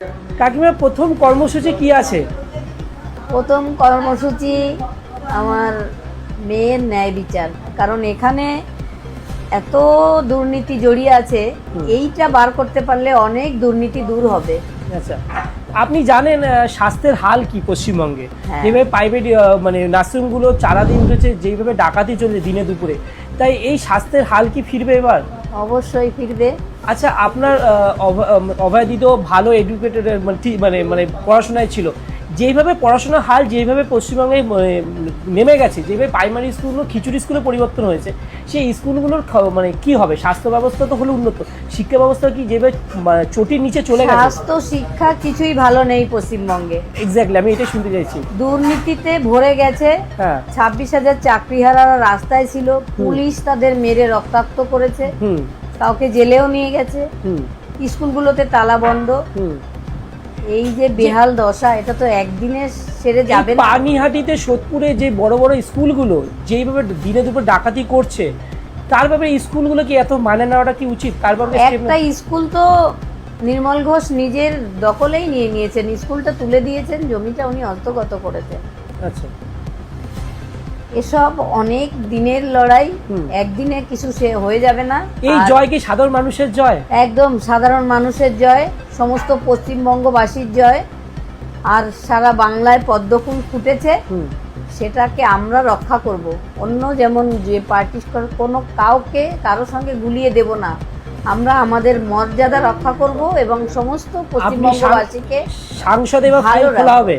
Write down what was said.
কাকিমা প্রথম কর্মসূচি কি আছে? প্রথম কর্মসূচি আমার মেয়ের ন্যায় বিচার, কারণ এখানে এত দুর্নীতি জড়িয়ে আছে, এইটা বার করতে পারলে অনেক দুর্নীতি দূর হবে। আচ্ছা, আপনি জানেন স্বাস্থ্যের হাল কি পশ্চিমবঙ্গে? হ্যাঁ। যেভাবে প্রাইভেট মানে নার্সিংগুলো চারাদিন উঠেছে, যেভাবে ডাকাতি চলছে দিনে দুপুরে, তাই এই স্বাস্থ্যের হাল কি ফিরবে এবার? অবশ্যই ফিরবে। আচ্ছা, আপনার অভয় দিদিও ভালো এডুকেটেড মানে মানে পড়াশোনায় ছিল, যেইভাবে পড়াশোনার হাল যেইভাবে পশ্চিমবঙ্গে নেমে গেছে, যেভাবে প্রাইমারি স্কুলগুলো খিচুড়ি স্কুলে পরিবর্তন হয়েছে, সেই স্কুলগুলোর মানে কি হবে? স্বাস্থ্য ব্যবস্থা তো হলো উন্নত, শিক্ষা ব্যবস্থা কি যেভাবে চটির নিচে চলে গেছে? স্বাস্থ্য শিক্ষা কিছুই ভালো নেই পশ্চিমবঙ্গে। এক্স্যাক্টলি, আমি এটাই শুনতে চাইছি। দুর্নীতিতে ভরে গেছে। হ্যাঁ। 26,000 চাকরিহারারা রাস্তায় ছিল, পুলিশ তাদের মেরে রক্তাক্ত করেছে, কাউকে জেলেও নিয়ে গেছে, স্কুলগুলোতে তালা বন্ধ। এই যে বেহাল দশা, এটা তো একদিনে সেরে যাবে না। পানিহাটিতে, সোদপুরে যে বড় বড় স্কুলগুলো যেইভাবে দিনে দুপুর ডাকাতি করছে, তার ব্যাপারে স্কুলগুলো কি এত মানে নেওয়াটা কি উচিত? তার ব্যাপারে একটা স্কুল তো নির্মল ঘোষ নিজের দখলেই নিয়ে নিয়েছেন, স্কুলটা তুলে দিয়েছেন, জমিটা উনি হস্তগত করেছেন। আচ্ছা, এসব অনেক দিনের লড়াই, একদিনে কিছু সে হয়ে যাবে না। এই জয় কি সাধারণ মানুষের জয়? একদম সাধারণ মানুষের জয়, সমস্ত পশ্চিমবঙ্গবাসীর জয়। আর সারা বাংলায় পদ্মফুল ফুটেছে, সেটাকে আমরা রক্ষা করব। অন্য যেমন যে পার্টি কোনো কারোর সঙ্গে গুলিয়ে দেব না, আমরা আমাদের মর্যাদা রক্ষা করব এবং সমস্ত পশ্চিমবঙ্গবাসীকে সাংসদে বা ভালো খোলা হবে।